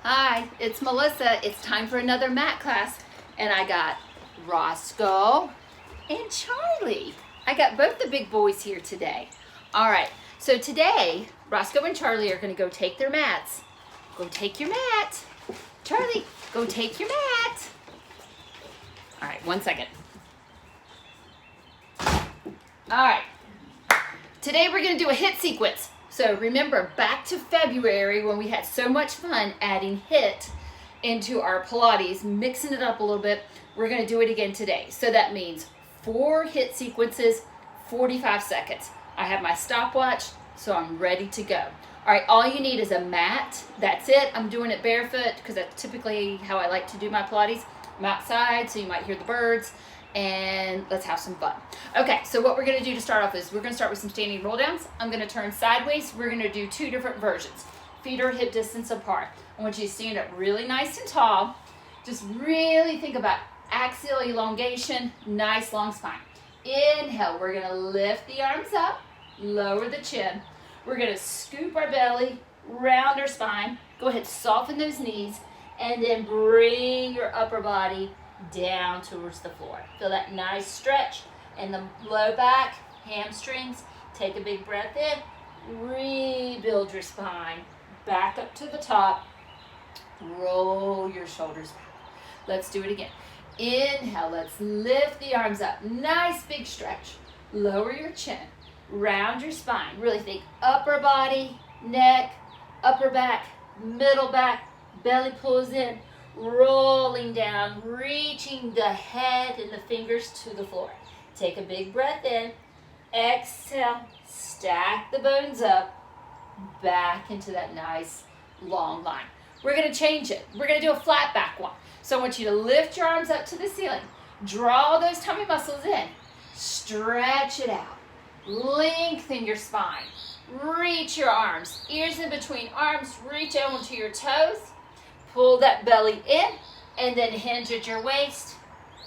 Hi, it's Melissa. It's time for another mat class, and I got Roscoe and Charlie. I got both the big boys here today. All right, so today, Roscoe and Charlie are gonna go take their mats. Go take your mat. Charlie, go take your mat. All right, 1 second. All right, today we're gonna do a HIIT sequence. So remember, back to February when we had so much fun adding HIIT into our Pilates, mixing it up a little bit, we're gonna do it again today. So that means 4 HIIT sequences, 45 seconds. I have my stopwatch, so I'm ready to go. All right, all you need is a mat. That's it. I'm doing it barefoot because that's typically how I like to do my Pilates. I'm outside, so you might hear the birds, and let's have some fun. Okay, so what we're gonna do to start off is we're gonna start with some standing roll downs. I'm gonna turn sideways. We're gonna do 2 different versions. Feet are hip distance apart. I want you to stand up really nice and tall. Just really think about axial elongation, nice long spine. Inhale, we're gonna lift the arms up, lower the chin. We're gonna scoop our belly, round our spine. Go ahead, soften those knees, and then bring your upper body down towards the floor. Feel that nice stretch in the low back, hamstrings. Take a big breath in, rebuild your spine, back up to the top, roll your shoulders back. Let's do it again. Inhale, let's lift the arms up, nice big stretch. Lower your chin, round your spine. Really think upper body, neck, upper back, middle back, belly pulls in, rolling down, reaching the head and the fingers to the floor. Take a big breath in, exhale, stack the bones up, back into that nice long line. We're gonna change it. We're gonna do a flat back one. So I want you to lift your arms up to the ceiling, draw those tummy muscles in, stretch it out, lengthen your spine, reach your arms, ears in between arms, reach out onto your toes, pull that belly in, and then hinge at your waist,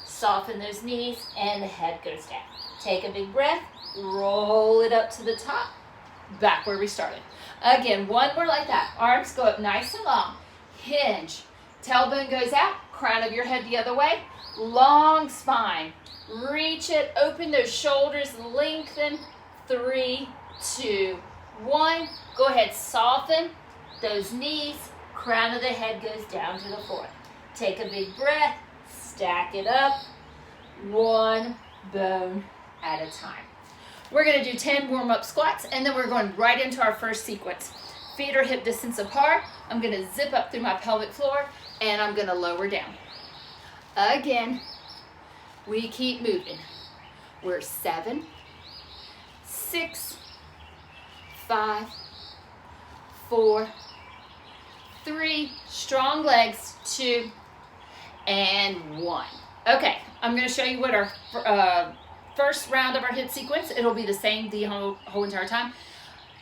soften those knees, and the head goes down. Take a big breath, roll it up to the top, back where we started. Again, one more like that. Arms go up nice and long, hinge, tailbone goes out, crown of your head the other way, long spine, reach it, open those shoulders, lengthen, 3, 2, 1. Go ahead, soften those knees, crown of the head goes down to the floor. Take a big breath, stack it up, one bone at a time. We're gonna do 10 warm-up squats, and then we're going right into our first sequence. Feet are hip distance apart. I'm gonna zip up through my pelvic floor, and I'm gonna lower down. Again, we keep moving. We're 7, 6, 5, 4, 3, strong legs, 2, and 1. Okay, I'm gonna show you what our first round of our HIIT sequence, it'll be the same the whole entire time.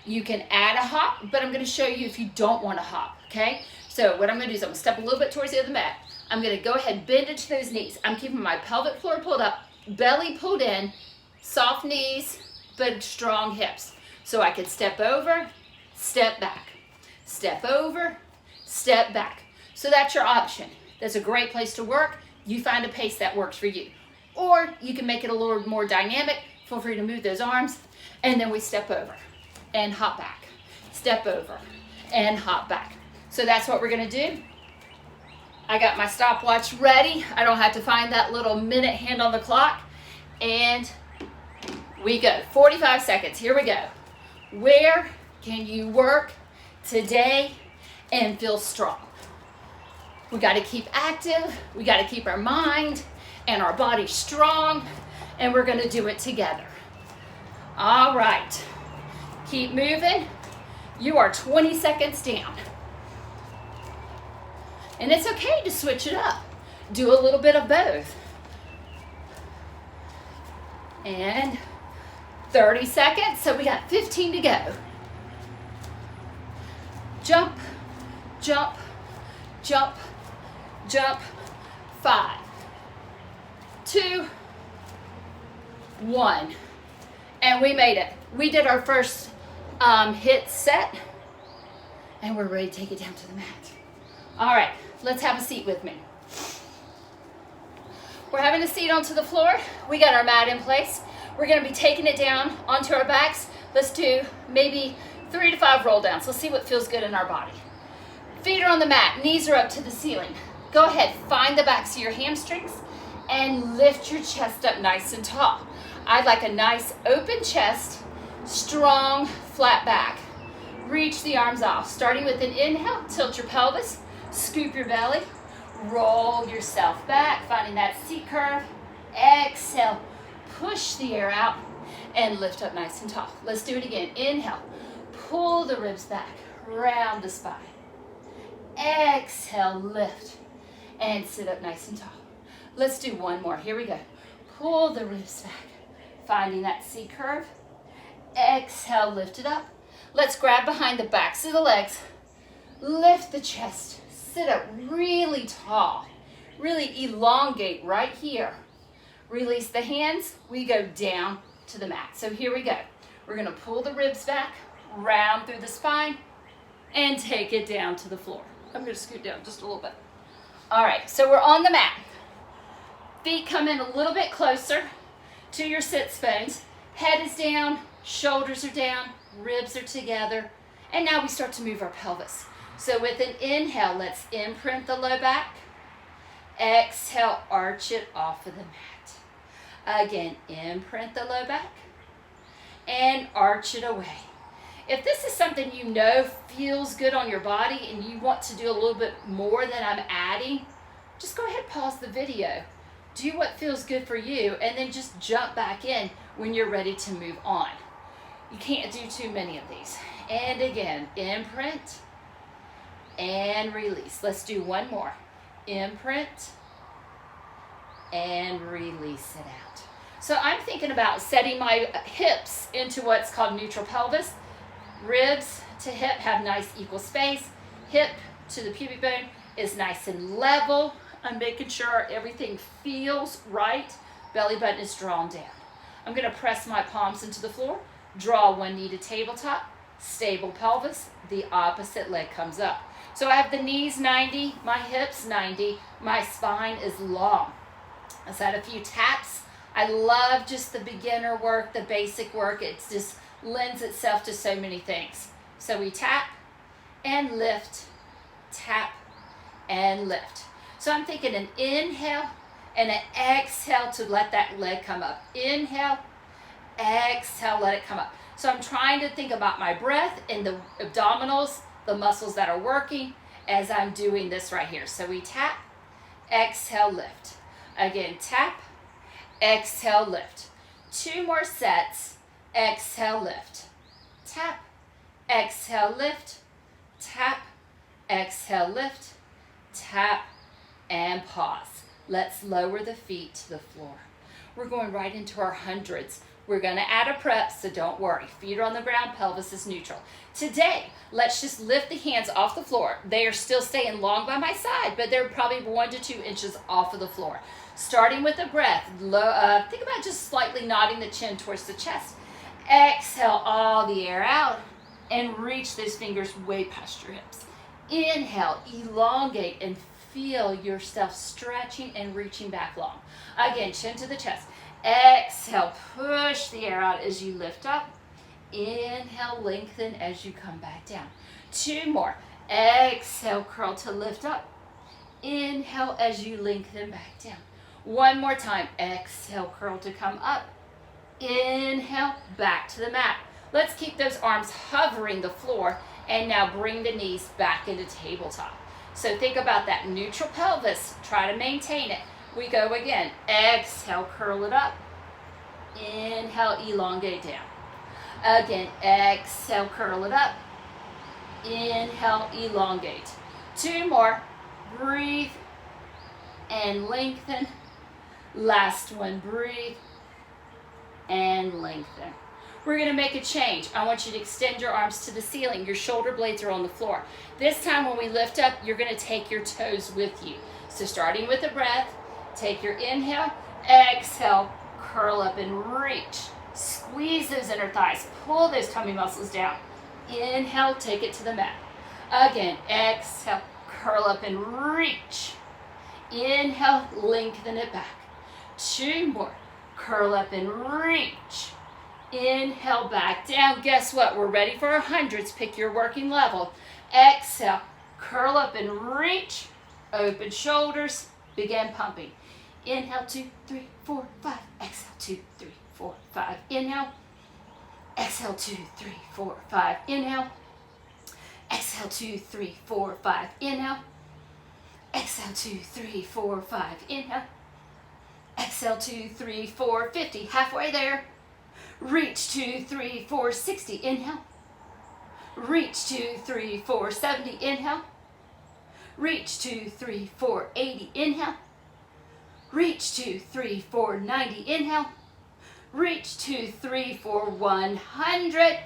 You can add a hop, but I'm gonna show you if you don't wanna hop, okay? So what I'm gonna do is I'm gonna step a little bit towards the other mat. I'm gonna go ahead, bend into those knees. I'm keeping my pelvic floor pulled up, belly pulled in, soft knees, but strong hips. So I can step over, step back, step over, step back. So that's your option. That's a great place to work. You find a pace that works for you. Or you can make it a little more dynamic. Feel free to move those arms. And then we step over and hop back. Step over and hop back. So that's what we're gonna do. I got my stopwatch ready. I don't have to find that little minute hand on the clock. And we go. 45 seconds, here we go. Where can you work today and feel strong? We gotta keep active. We gotta keep our mind and our body strong, and we're gonna do it together. All right, keep moving. You are 20 seconds down. And it's okay to switch it up. Do a little bit of both. And 30 seconds, so we got 15 to go. Jump, jump, jump, jump. 5, 2, 1. And we made it. We did our first HIIT set, and we're ready to take it down to the mat. All right, let's have a seat with me. We're having a seat onto the floor. We got our mat in place. We're gonna be taking it down onto our backs. Let's do maybe 3 to 5 roll downs. Let's see what feels good in our body. Feet are on the mat, knees are up to the ceiling. Go ahead, find the backs of your hamstrings and lift your chest up nice and tall. I'd like a nice open chest, strong, flat back. Reach the arms off. Starting with an inhale, tilt your pelvis, scoop your belly, roll yourself back, finding that seat curve. Exhale, push the air out and lift up nice and tall. Let's do it again. Inhale, pull the ribs back, round the spine. Exhale, lift and sit up nice and tall. Let's do one more. Here we go. Pull the ribs back, finding that C curve. Exhale, lift it up. Let's grab behind the backs of the legs. Lift the chest. Sit up really tall. Really elongate right here. Release the hands. We go down to the mat. So here we go. We're going to pull the ribs back, round through the spine, and take it down to the floor. I'm going to scoot down just a little bit. All right, so we're on the mat. Feet come in a little bit closer to your sits bones. Head is down, shoulders are down, ribs are together. And now we start to move our pelvis. So with an inhale, let's imprint the low back. Exhale, arch it off of the mat. Again, imprint the low back and arch it away. If this is something you know feels good on your body and you want to do a little bit more than I'm adding, just go ahead, pause the video. Do what feels good for you and then just jump back in when you're ready to move on. You can't do too many of these. And again, imprint and release. Let's do one more. Imprint and release it out. So I'm thinking about setting my hips into what's called neutral pelvis. Ribs to hip have nice equal space. Hip to the pubic bone is nice and level. I'm making sure everything feels right. Belly button is drawn down. I'm going to press my palms into the floor. Draw one knee to tabletop. Stable pelvis. The opposite leg comes up. So I have the knees 90, my hips 90, my spine is long. Let's add a few taps. I love just the beginner work, the basic work. It just lends itself to so many things. So we tap and lift, tap and lift. So I'm thinking an inhale and an exhale to let that leg come up. Inhale, exhale, let it come up. So I'm trying to think about my breath and the abdominals, the muscles that are working as I'm doing this right here. So we tap, exhale, lift. Again, tap, exhale, lift. 2 more sets. Exhale, lift. Tap, exhale, lift. Tap, exhale, lift. Tap, and pause. Let's lower the feet to the floor. We're going right into our hundreds. We're going to add a prep, so don't worry. Feet are on the ground, pelvis is neutral. Today, let's just lift the hands off the floor. They are still staying long by my side, but they're probably 1 to 2 inches off of the floor. Starting with the breath, think about just slightly nodding the chin towards the chest. Exhale all the air out and reach those fingers way past your hips. Inhale, elongate and feel yourself stretching and reaching back long. Again, chin to the chest. Exhale, push the air out as you lift up. Inhale, lengthen as you come back down. 2 more. Exhale, curl to lift up. Inhale as you lengthen back down. 1 more time. Exhale, curl to come up. Inhale, back to the mat. Let's keep those arms hovering the floor and now bring the knees back into tabletop. So think about that neutral pelvis. Try to maintain it. We go again. Exhale, curl it up. Inhale, elongate down. Again, exhale, curl it up. Inhale, elongate. 2 more. Breathe and lengthen. Last one, breathe and lengthen. We're going to make a change. I want you to extend your arms to the ceiling. Your shoulder blades are on the floor. This time when we lift up, you're going to take your toes with you. So starting with the breath, take your inhale, exhale, curl up and reach. Squeeze those inner thighs. Pull those tummy muscles down. Inhale, take it to the mat. Again, exhale, curl up and reach. Inhale, lengthen it back. 2 more. Curl up and reach. Inhale, back down. Guess what? We're ready for our hundreds. Pick your working level. Exhale, curl up and reach. Open shoulders. Begin pumping. Inhale, 2, 3, 4, 5. Exhale, 2, 3, 4, 5. Inhale. Exhale, 2, 3, 4, 5. Inhale. Exhale, 2, 3, 4, 5. Inhale. Exhale, 2, 3, 4, 5. Inhale. Exhale, 2, 3, 4, 50. Halfway there. Reach, 2, 3, 4, 60. Inhale. Reach, 2, 3, 4, 70. Inhale. Reach, 2, 3, 4, 80. Inhale. Reach, 2, 3, 4, 90. Inhale. Reach, 2, 3, 4, 100.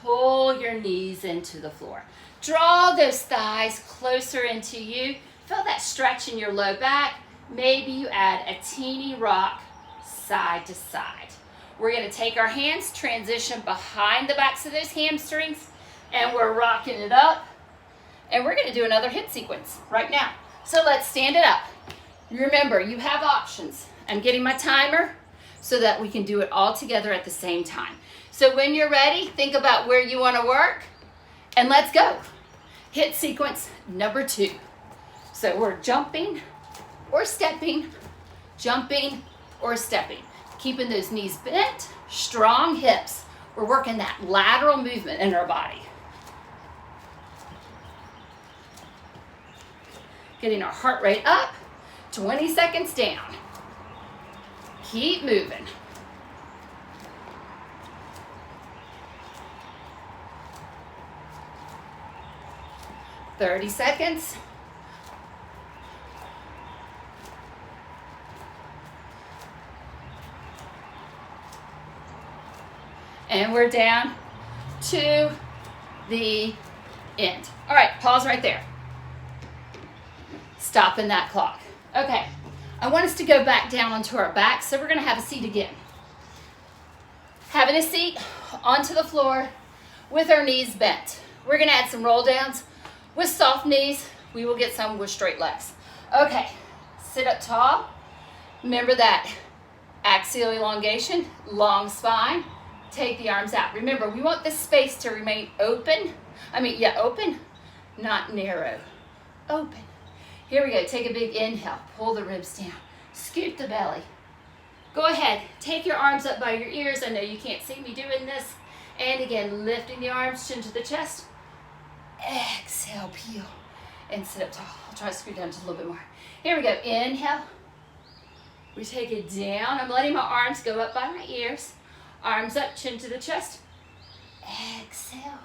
Pull your knees into the floor. Draw those thighs closer into you. Feel that stretch in your low back. Maybe you add a teeny rock side to side. We're going to take our hands, transition behind the backs of those hamstrings, and we're rocking it up. And we're going to do another hit sequence right now. So let's stand it up. Remember, you have options. I'm getting my timer so that we can do it all together at the same time. So when you're ready, think about where you want to work, and let's go. Hit sequence number 2. So we're jumping or stepping, jumping or stepping. Keeping those knees bent, strong hips. We're working that lateral movement in our body. Getting our heart rate up, 20 seconds down. Keep moving. "30 seconds. And we're down to the end. All right, pause right there. Stopping that clock. Okay, I want us to go back down onto our back, so we're gonna have a seat again. Having a seat onto the floor with our knees bent. We're gonna add some roll downs with soft knees. We will get some with straight legs. Okay, sit up tall. Remember that axial elongation, long spine. Take the arms out. Remember, we want this space to remain open. Open, not narrow. Open. Here we go. Take a big inhale. Pull the ribs down. Scoop the belly. Go ahead. Take your arms up by your ears. I know you can't see me doing this. And again, lifting the arms, chin to the chest. Exhale, peel, and sit up tall. I'll try to scoot down just a little bit more. Here we go. Inhale. We take it down. I'm letting my arms go up by my ears. Arms up, chin to the chest. Exhale.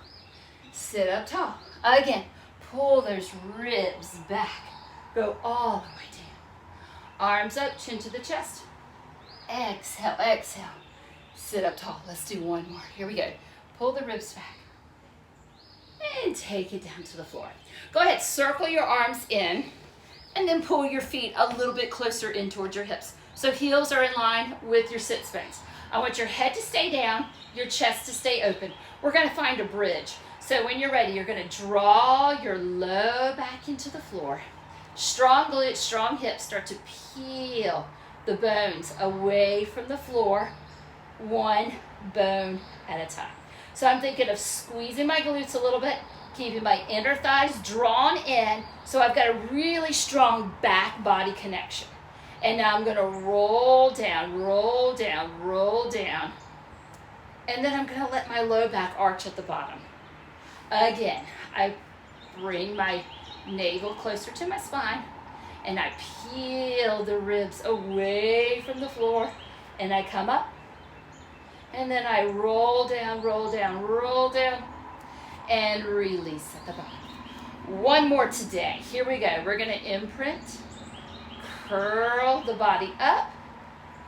Sit up tall. Again, pull those ribs back. Go all the way down. Arms up, chin to the chest. Exhale, exhale. Sit up tall. Let's do one more. Here we go. Pull the ribs back. And take it down to the floor. Go ahead, circle your arms in, and then pull your feet a little bit closer in towards your hips. So heels are in line with your sit bones. I want your head to stay down, your chest to stay open. We're gonna find a bridge. So when you're ready, you're gonna draw your low back into the floor. Strong glutes, strong hips. Start to peel the bones away from the floor, one bone at a time. So I'm thinking of squeezing my glutes a little bit, keeping my inner thighs drawn in, so I've got a really strong back body connection. And now I'm gonna roll down, roll down, roll down. And then I'm gonna let my low back arch at the bottom. Again, I bring my navel closer to my spine, and I peel the ribs away from the floor, and I come up, and then I roll down, roll down, roll down, and release at the bottom. One more today. Here we go. We're gonna imprint, curl the body up,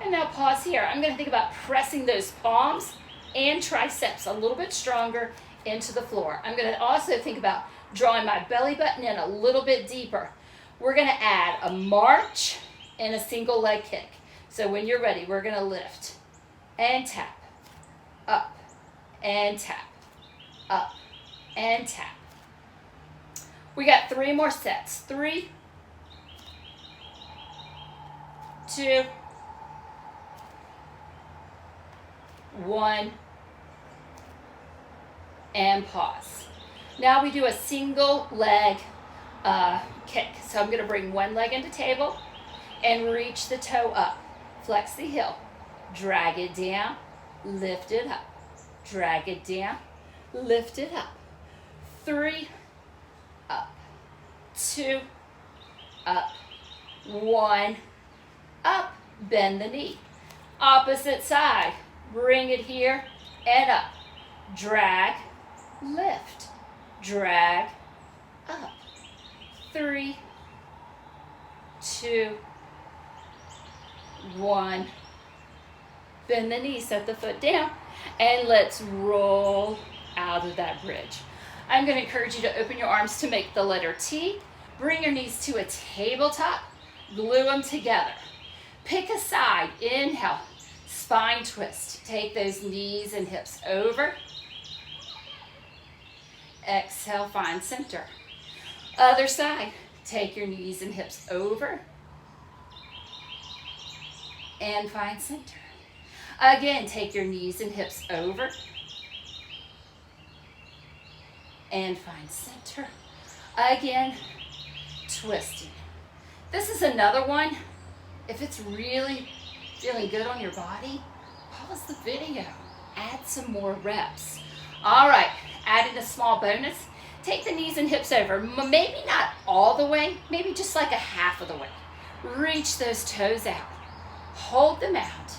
and now pause here. I'm gonna think about pressing those palms and triceps a little bit stronger into the floor. I'm gonna also think about drawing my belly button in a little bit deeper. We're gonna add a march and a single leg kick. So when you're ready, we're gonna lift and tap, up and tap, up and tap. We got 3 more sets. 3, 2, 1, and pause. Now we do a single leg kick. So I'm going to bring one leg into table and reach the toe up. Flex the heel. Drag it down. Lift it up. Drag it down. Lift it up. 3, up. 2, up. 1, up. Bend the knee. Opposite side. Bring it here and up. Drag, lift. Drag, up. 3, 2, 1. Bend the knee, set the foot down, and let's roll out of that bridge. I'm going to encourage you to open your arms to make the letter T. Bring your knees to a tabletop. Glue them together. Pick a side. Inhale. Spine twist. Take those knees and hips over. Exhale, find center. Other side. Take your knees and hips over. And find center. Again, take your knees and hips over. And find center. Again, twisting. This is another one. If it's really feeling good on your body, pause the video. Add some more reps. All right, adding a small bonus. Take the knees and hips over. Maybe not all the way, maybe just like a half of the way. Reach those toes out. Hold them out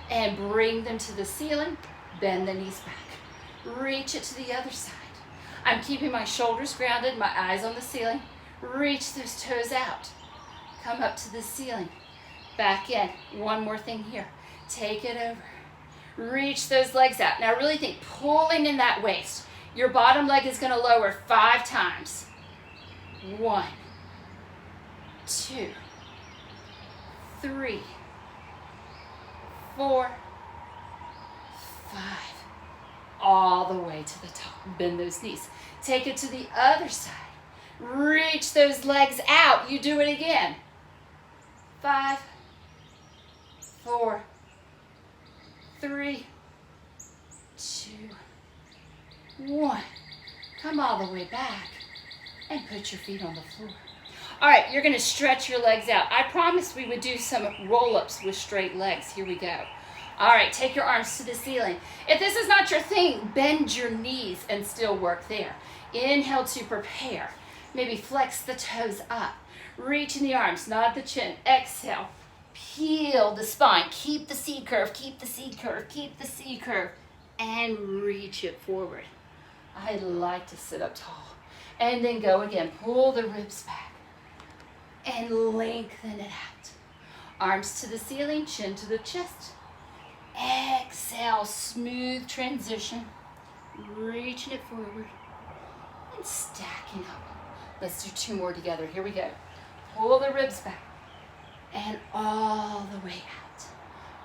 and bring them to the ceiling. Bend the knees back. Reach it to the other side. I'm keeping my shoulders grounded, my eyes on the ceiling. Reach those toes out. Come up to the ceiling. Back in. One more thing here. Take it over. Reach those legs out. Now really think, pulling in that waist. Your bottom leg is going to lower 5 times. 1, 2, 3, 4, 5. All the way to the top. Bend those knees. Take it to the other side. Reach those legs out. You do it again. 5, 4, 3, 2, 1. Come all the way back and put your feet on the floor. All right, you're going to stretch your legs out. I promised we would do some roll-ups with straight legs. Here we go. All right, take your arms to the ceiling. If this is not your thing, bend your knees and still work there. Inhale to prepare. Maybe flex the toes up. Reach in the arms, nod the chin. Exhale. Peel the spine. Keep the C curve, keep the C curve, keep the C curve. And reach it forward. I like to sit up tall. And then go again. Pull the ribs back. And lengthen it out. Arms to the ceiling, chin to the chest. Exhale, smooth transition. Reaching it forward. And stacking up. Let's do 2 more together. Here we go. Pull the ribs back. And all the way out.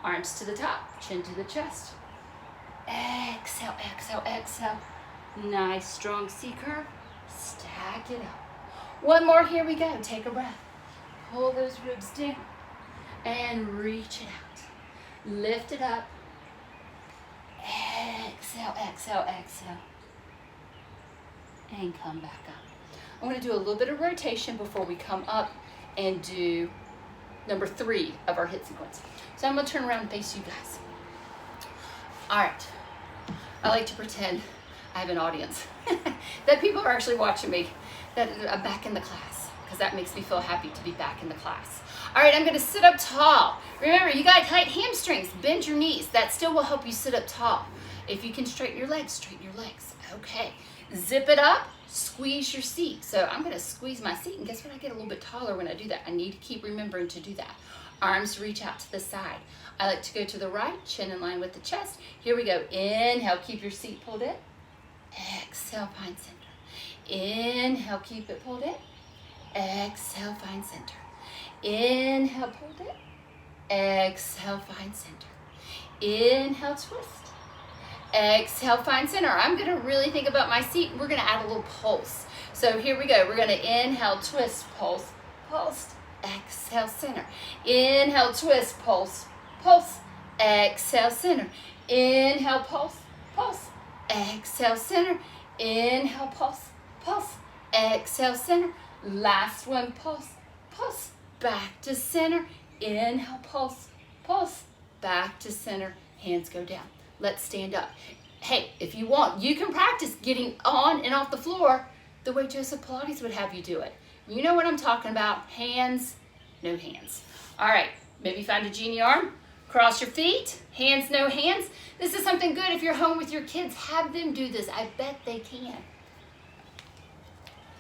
Arms to the top, chin to the chest. Exhale, exhale, exhale. Nice, strong C curve. Stack it up. 1 more, here we go. Take a breath. Pull those ribs down. And reach it out. Lift it up. Exhale, exhale, exhale. And come back up. I'm going to do a little bit of rotation before we come up and do number 3 of our hit sequence. So I'm going to turn around and face you guys. All right. I like to pretend I have an audience, that people are actually watching me, that I'm back in the class, because that makes me feel happy to be back in the class. All right, I'm going to sit up tall. Remember, you got tight hamstrings. Bend your knees. That still will help you sit up tall. If you can straighten your legs, straighten your legs. Okay. Zip it up. Squeeze your seat. So I'm going to squeeze my seat, and guess what? I get a little bit taller when I do that. I need to keep remembering to do that. Arms reach out to the side. I like to go to the right, chin in line with the chest. Here we go. Inhale, keep your seat pulled in. Exhale, find center. Inhale, keep it pulled in. Exhale, find center. Inhale, pulled in. Exhale, find center. Inhale, twist. Exhale, find center. I'm going to really think about my seat. We're going to add a little pulse. So here we go. We're going to inhale, twist, pulse, pulse, exhale, center. Inhale, twist, pulse, pulse, exhale, center. Inhale, pulse, pulse, exhale, center. Inhale, pulse, pulse, exhale, center. Last one, pulse, pulse, back to center. Inhale, pulse, pulse, back to center. Hands go down. Let's stand up. Hey, if you want, you can practice getting on and off the floor the way Joseph Pilates would have you do it. You know what I'm talking about. Hands, no hands. All right, maybe find a genie arm. Cross your feet. Hands, no hands. This is something good if you're home with your kids. Have them do this. I bet they can.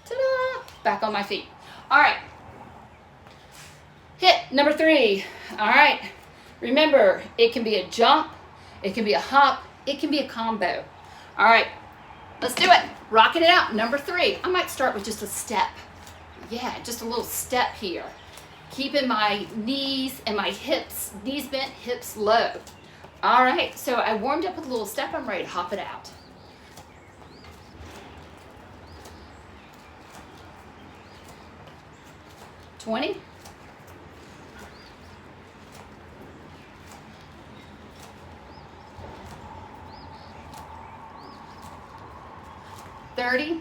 Ta-da! Back on my feet. All right. Hit number 3. All right. Remember, it can be a jump. It can be a hop. It can be a combo. All right. Let's do it. Rocking it out. Number 3. I might start with just a step. Yeah, just a little step here. Keeping my knees and my hips, knees bent, hips low. All right, so I warmed up with a little step. I'm ready to hop it out. $20. 30.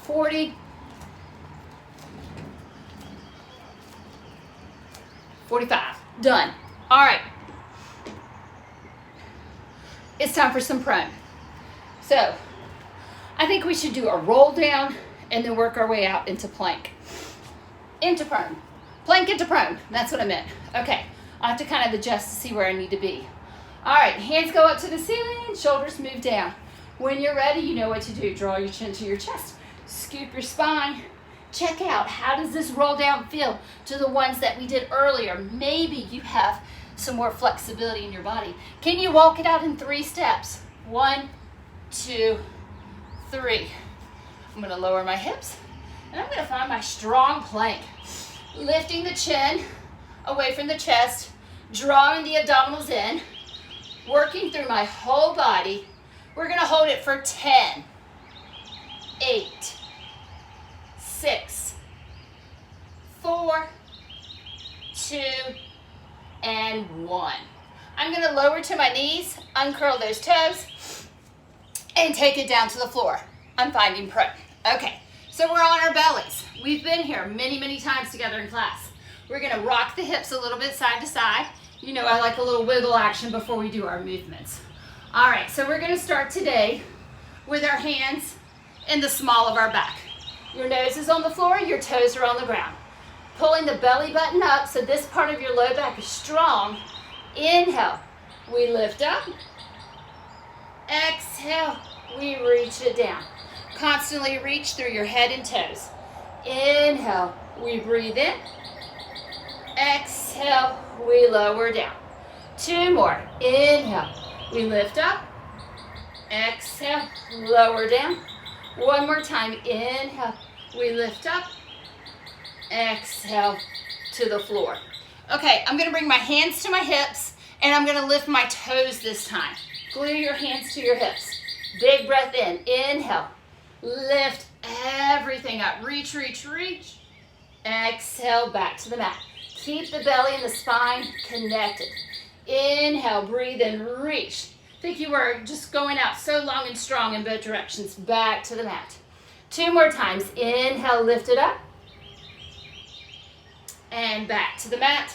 40. 45. Done. All right. It's time for some prone. So, I think we should do a roll down and then work our way out into plank. Into prone. Plank into prone. That's what I meant. Okay. I'll have to kind of adjust to see where I need to be. All right. Hands go up to the ceiling. Shoulders move down. When you're ready, you know what to do. Draw your chin to your chest. Scoop your spine. Check out, how does this roll down feel to the ones that we did earlier? Maybe you have some more flexibility in your body. Can you walk it out in 3 steps? 1, 2, 3. I'm going to lower my hips, and I'm going to find my strong plank. Lifting the chin away from the chest, drawing the abdominals in, working through my whole body. We're going to hold it for 10, 8, 6, 4, 2, and 1. I'm going to lower to my knees, uncurl those toes, and take it down to the floor. I'm finding prone. Okay, so we're on our bellies. We've been here many, many times together in class. We're going to rock the hips a little bit side to side. You know, I like a little wiggle action before we do our movements. All right, so we're going to start today with our hands in the small of our back. Your nose is on the floor, your toes are on the ground. Pulling the belly button up so this part of your low back is strong. Inhale, we lift up. Exhale, we reach it down. Constantly reach through your head and toes. Inhale, we breathe in. Exhale, we lower down. 2 more. Inhale, we lift up. Exhale, lower down. 1 more time. Inhale, we lift up. Exhale to the floor. Okay, I'm going to bring my hands to my hips, and I'm going to lift my toes this time. Glue your hands to your hips. Big breath in. Inhale. Lift everything up. Reach, reach, reach. Exhale, back to the mat. Keep the belly and the spine connected. Inhale, breathe in, reach. Think you were just going out so long and strong in both directions. Back to the mat. 2 more times. Inhale, lift it up. And back to the mat.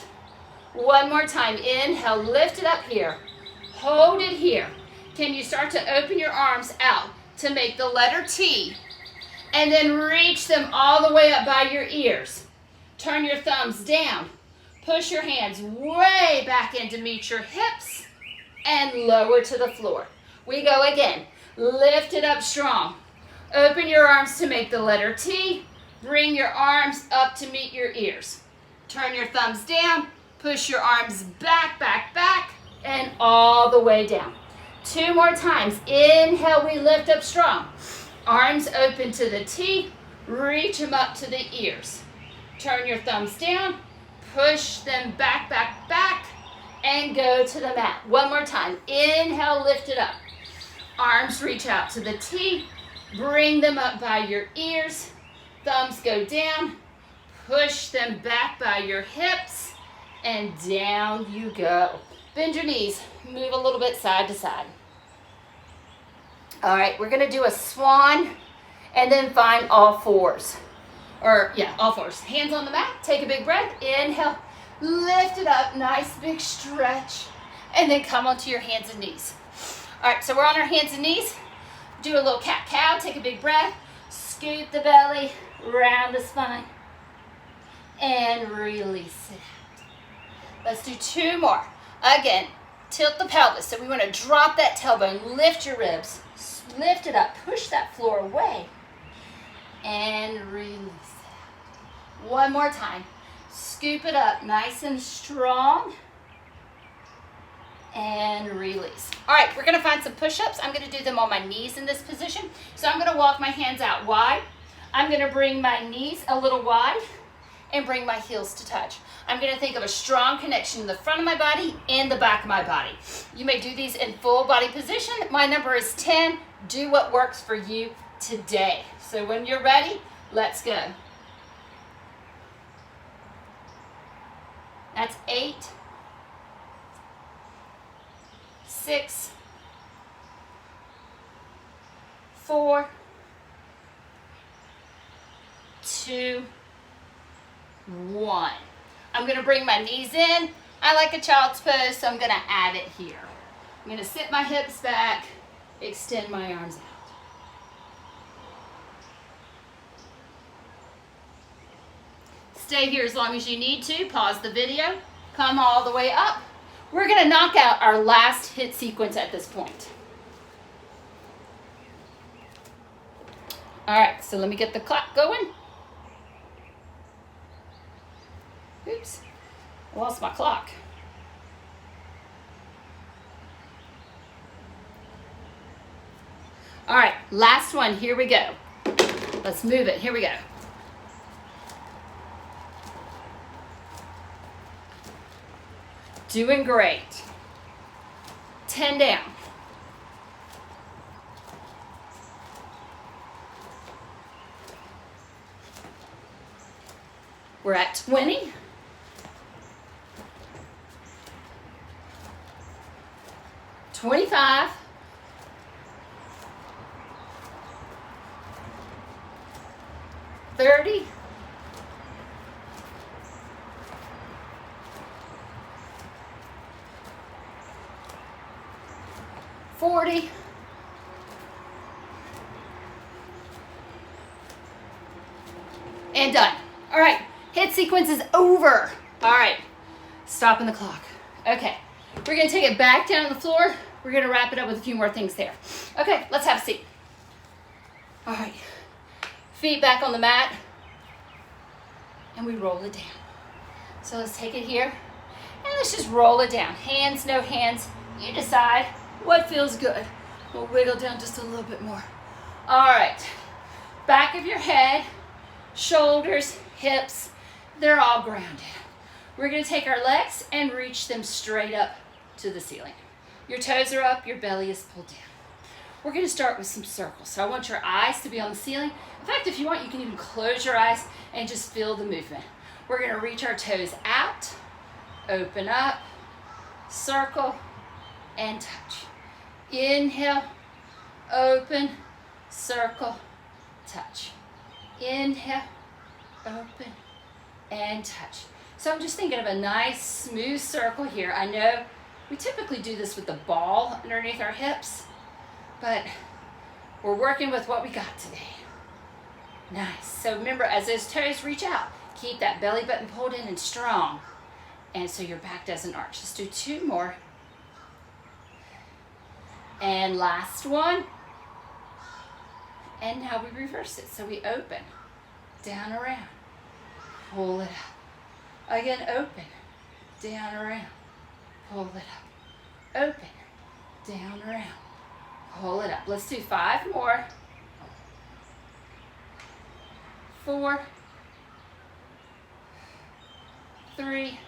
1 more time. Inhale, lift it up here. Hold it here. Can you start to open your arms out to make the letter T? And then reach them all the way up by your ears. Turn your thumbs down. Push your hands way back in to meet your hips. And lower to the floor. We go again. Lift it up strong. Open your arms to make the letter T. Bring your arms up to meet your ears. Turn your thumbs down. Push your arms back, back, back, and all the way down. 2 more times. Inhale, we lift up strong. Arms open to the T. Reach them up to the ears. Turn your thumbs down. Push them back, back, back, and go to the mat. One more time. Inhale, lift it up. Arms reach out to the T. Bring them up by your ears. Thumbs go down. Push them back by your hips. And down you go. Bend your knees. Move a little bit side to side. All right, we're going to do a swan and then find all fours. All fours. Hands on the mat. Take a big breath. Inhale. Lift it up. Nice big stretch. And then come onto your hands and knees. All right, so we're on our hands and knees. Do a little cat-cow. Take a big breath. Scoot the belly. Round the spine. And release it out. Let's do 2 more. Again, tilt the pelvis. So we want to drop that tailbone. Lift your ribs. Lift it up. Push that floor away. And release it out. One more time. Scoop it up nice and strong. And release. All right, we're going to find some push-ups. I'm going to do them on my knees in this position. So I'm going to walk my hands out wide. I'm going to bring my knees a little wide and bring my heels to touch. I'm going to think of a strong connection in the front of my body and the back of my body. You may do these in full body position. My number is 10. Do what works for you today. So when you're ready, let's go. That's 8, 6, 4, 2, 1. I'm going to bring my knees in. I like a child's pose, so I'm going to add it here. I'm going to sit my hips back, extend my arms out. Stay here as long as you need to. Pause the video. Come all the way up. We're going to knock out our last hit sequence at this point. All right, so let me get the clock going. Oops, I lost my clock. All right, last one. Here we go. Let's move it. Here we go. Doing great. 10 down. We're at 20. 25. 30. 40. 'And done. All right, hit sequence is over. All right, stopping the clock. Okay, we're gonna take it back down to the floor. We're gonna wrap it up with a few more things there. Okay, let's have a seat. All right, feet back on the mat, and we roll it down. So let's take it here, and let's just roll it down. Hands, no hands, you decide what feels good. We'll wiggle down just a little bit more. All right, back of your head, shoulders, hips, they're all grounded. We're gonna take our legs and reach them straight up to the ceiling. Your toes are up, your belly is pulled down. We're gonna start with some circles. So I want your eyes to be on the ceiling. In fact, if you want, you can even close your eyes and just feel the movement. We're gonna reach our toes out, open up, circle, and touch. Inhale, open, circle, touch. Inhale, open, and touch. So I'm just thinking of a nice smooth circle here. I know we typically do this with the ball underneath our hips, but we're working with what we got today. Nice. So remember, as those toes reach out, keep that belly button pulled in and strong, and so your back doesn't arch. Let's do 2 more. And last one. And now we reverse it. So we open, down, around, pull it up. Again, open, down, around, pull it up. Open, down, around, pull it up. Let's do 5 more. 4, 3,